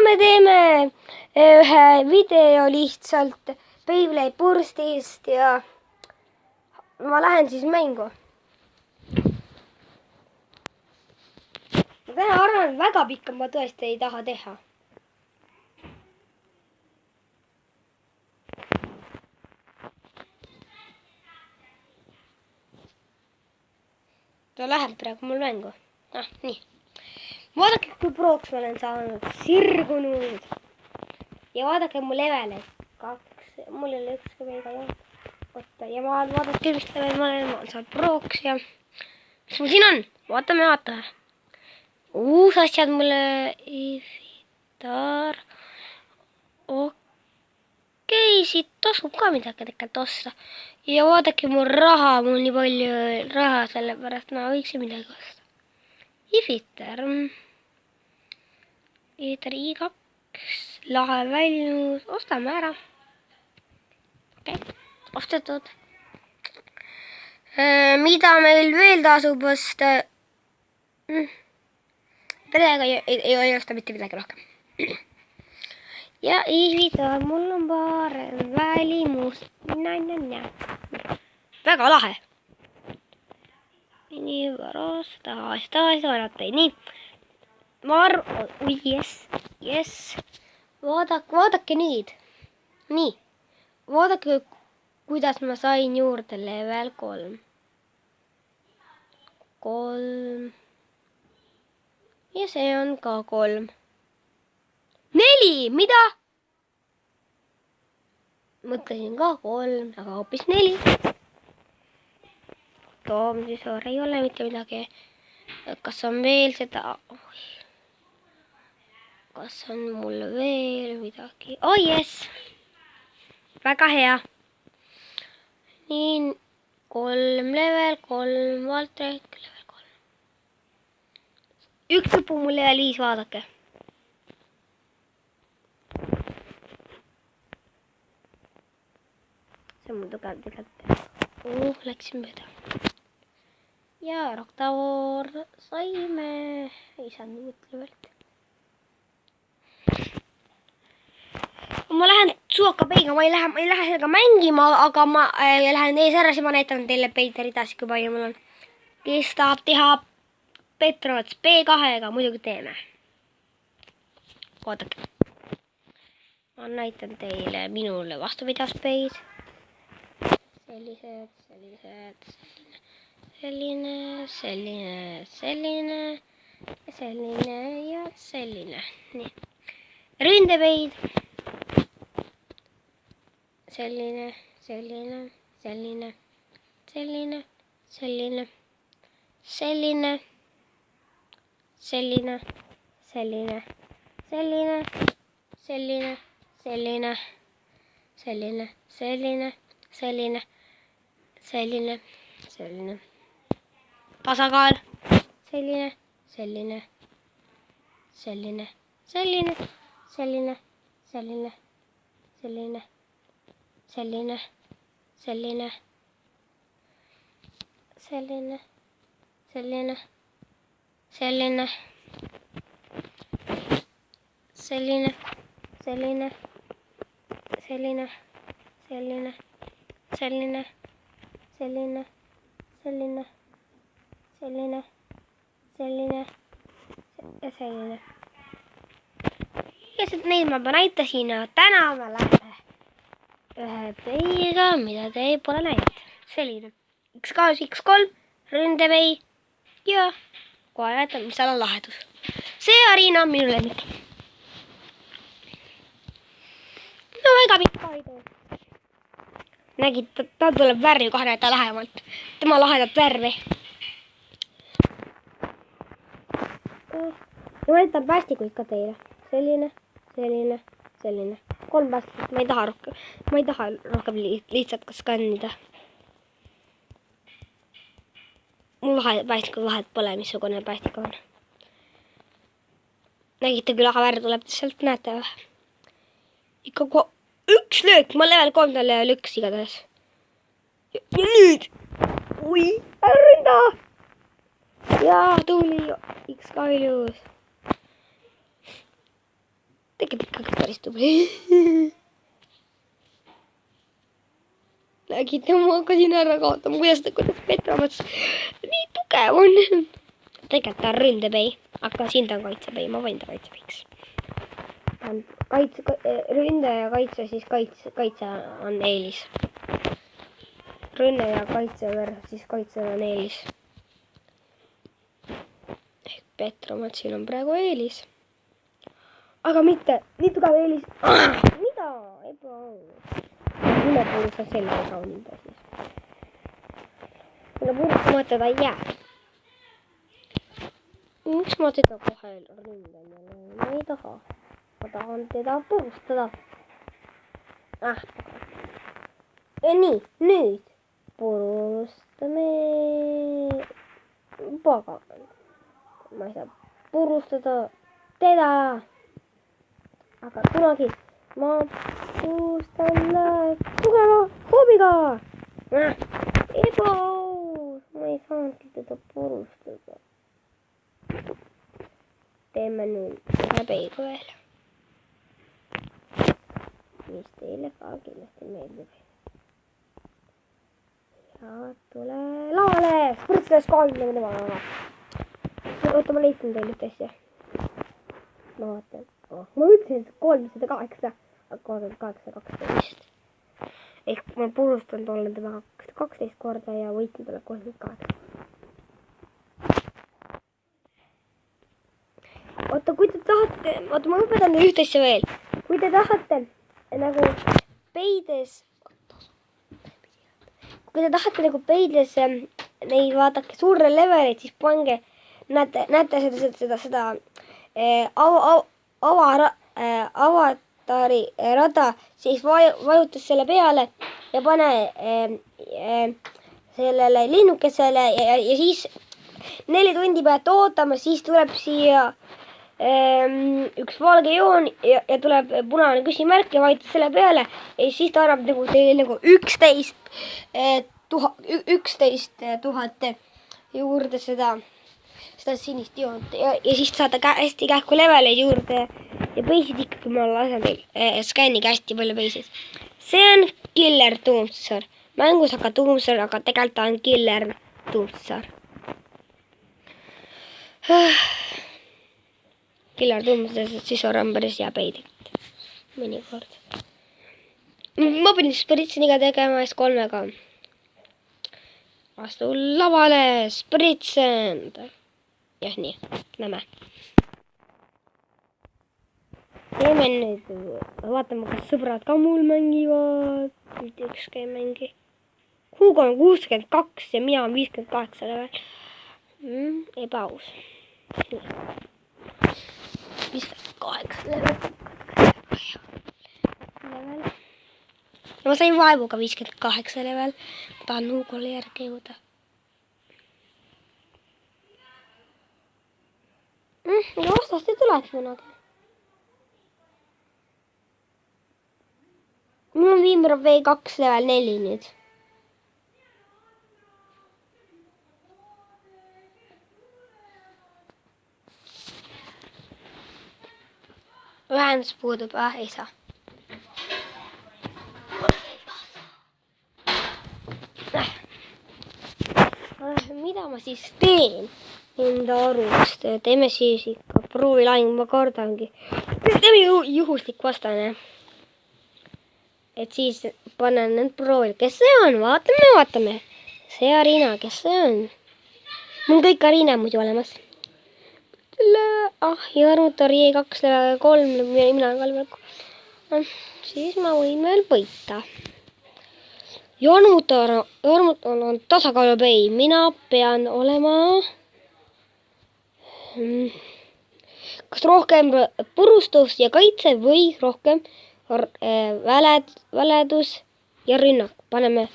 me teeme ühe video lihtsalt Beyblade Burstist ja ma lähen siis mängu. Ma täna arvan, et väga pikka ma tõesti ei taha teha. Ta läheb praegu mul mängu. Nii. Vaadake, kui prooks ma olen saanud. Sirgunud. Ja vaadake mu levele. 2. Mul ei ole ükski meiga jäänud. Oota, ja vaadake, mis level ma olen. Ma olen saanud prooks ja... Mis mul siin on? Vaatame. Uus asjad mulle... Evitar... Okei, siit tasub ka midagi tegelikult osta. Ja vaadake mu raha, mul nii palju raha, sellepärast ma võiksin midagi osta. Evitar I2, lahe väljus, ostame ära. Okei, ostetud. Mida meil veel tasub osta? Tälega ei osta mitte midagi rohkem. Ja Evitar, mul on parem välimus. Väga lahe. Nii pärast, taas vaadata. Nii. Ma arvan, yes. Vaadake nüüd. Nii. Vaadake, kuidas ma sain juurde level 3. 3. Ja see on ka 3. 4, mida? Mõtlesin ka 3, aga hoopis 4. Toomsisor ei ole mitte midagi. Kas on veel seda? Kas on mul veel midagi? Oh yes! Väga hea. Nii, 3 level, 3 Valtrek, level 3. Üks lõpu mul level 5, vaadake. See on mul tugev tegelikult. Läksin mööda. Ja Roktavor saime. Ei saanud uut levelt. Ma lähen Suokapeiga, ma ei lähe sellega mängima, aga ma lähen ees ära, siis ma näitan teile Peiteri edasi, kui palju mul on. Kes tahab teha Petrots B2-ga, muidugi teeme. Vaadake. Ma näitan teile minule vastuvidaspeid. Sellised. Selline ja selline. Nii. Ründepeid. Selline. Tasakaal. Selline. Ja sitten neid ma näitasin ja täna me lähme ühe peiga, mida te pole näinud. Selline X2, X3, ründepei ja kohe näitan, mis seal on lahedus. See Arina on minu lemmik. No väga pikka ei tee. Nägid, ta tuleb värvi kohe näita lähemalt. Tema lahedat värvi. Ja ma näitan päästikuid ka teile. Selline. 3 päästikut. Ma ei taha rohkem lihtsalt ka skannida. Mul päästikud vahet pole, missugune päästik on. Nägite küll, aga värv tuleb sealt, näete või? Ikka üks löök, ma level 3 level 1 igatahes. Ja nüüd! Ui, ründa! Ja tuli X-Kaljus. tegelikult ikkagi päris tubli. Nägite, ma hakkasin ära kaotama, kuidas Petramats nii tugev on. Tegelikult ta on ründepei, aga siin ta on kaitsepei, ma võin ta kaitsepeiks. Ta on ründe ja kaitse, siis kaitse on eelis. Rünne ja kaitse versus, siis kaitse on eelis. Ehk Petramatsil on praegu eelis. Aga mitte nii tugev eelis. Mida? Mulle puudustab selline saunida siis. Mulle puudustamata ta ei jää. Miks ma teda kohe ründan jälle? Ma ei taha. Ma tahan teda puudustada. Nii, nüüd purustame. Pagan. Ma ei saa purustada teda. Aga kunagi ma purustan tugeva hoobiga. Ebaus. Ma ei saanudki teda purustada. Teeme nüüd häbeiga veel. Mis teile ka kindlasti meeldib. Ja tule lavale. Spritses 30 vana. Oota, ma leitan teile üht asja. Ma vaatan. Ma ütlesin, et 308. Aga 3812. Ehk ma purustanud olen teda 12 korda ja võitnud talle 38. Oota, kui te tahate, oota, ma õpetan teile üht asja veel. Kui te tahate nagu peides, neid vaadake suure levelit, siis pange, näete seda avatari rada, siis vajutus selle peale ja pane sellele linnukesele ja siis 4 tundi peate ootama, siis tuleb siia üks valge joon ja tuleb punane küsimärk ja vajutab selle peale ja siis ta annab nagu teile nagu 11 000 juurde seda sinist joont ja siis saate hästi kähku leveleid juurde ja peisid ikkagi ma lasen teil skänniga hästi palju peisid. See on Killer Doomsar. Mängus aga Doomsar, aga tegelikult ta on Killer Doomsar. Killer Doomsar, siis on päris hea peidilt. Mõnikord. Ma pidin spritseniga tegema S3-ga. Astu lavale, spritsend. Jah, nii, näeme. Teeme nüüd, vaatame, kas sõbrad ka mul mängivad. Mitte ükski ei mängi. Hugo on 62 ja mina on 58 level. Ebaaus. 58 level. Ja ma sain vaevuga 58 level. Ma tahan Hugole järgi jõuda. Ja vastast ei tuleks kunagi. Mul on viimane V2 level 4 nüüd. Ühendus puudub, ei saa. Mida ma siis teen enda arvust? Teeme siis ikka proovilahing, ma kardangi. Teeme juhuslik vastane. Et siis panen need proovil. Kes see on? Vaatame. See Arina, kes see on? Mul on kõik Arina muidu olemas. Jarmutar J2 level 3, mina olen ka level 3. Siis ma võin veel võita. Jarmutar on tasakaalupei. Mina pean olema kas rohkem purustus ja kaitse või rohkem väledus ja rünnak. Paneme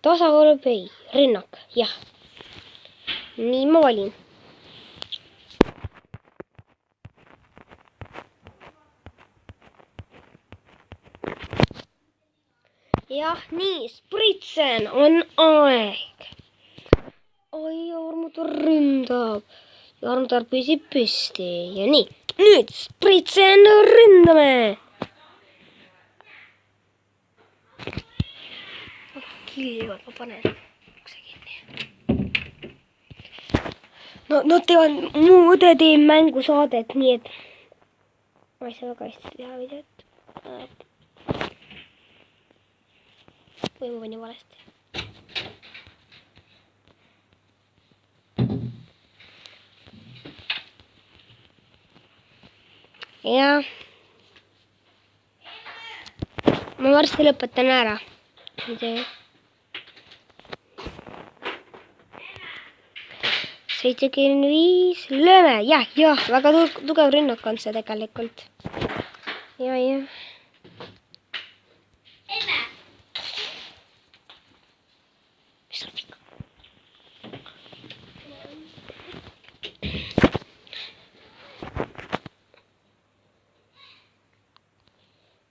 tasakaalupei, rünnak, jah. Nii ma valin. Jah, nii, spritsen on aeg. Oi, Jarmutar ründab. Jarmutar püsib püsti ja nii. nüüd spritsen ründame. Killivad, ma panen ukse kinni. No nad teevad, mu õde teeb mängusaadet, nii et ma ei saa väga hästi teha videot. Või ma panin valesti. Ja ma varsti lõpetan ära. 75, lööme, jah, väga tugev rünnak on see tegelikult. Ja. Mis on viga?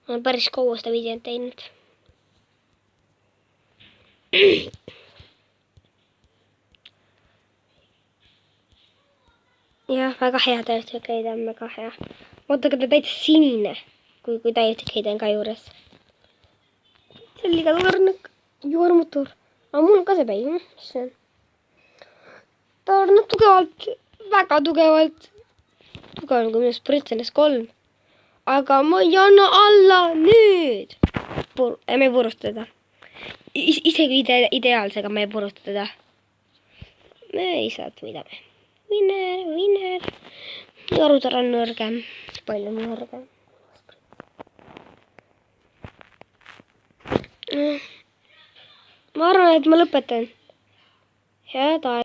Ma olen päris kaua seda videot teinud. Jah, väga hea täiuslik heide on, väga hea. Vaata, aga ta täitsa sinine, kui täiuslik heide on ka juures. See on liiga tugev juurmutur. Aga mul on ka see päi, mis see on? Ta on tugevalt, väga tugevalt. Tugevam kui minu spritsen S3. Aga ma ei anna alla nüüd. Me ei purusta teda. Isegi ideaalsega me ei purusta teda. Me ei saa võidame. Winner. Jarutar on nõrgem. Palju nõrgem. Ma arvan, et ma lõpetan. Head aega.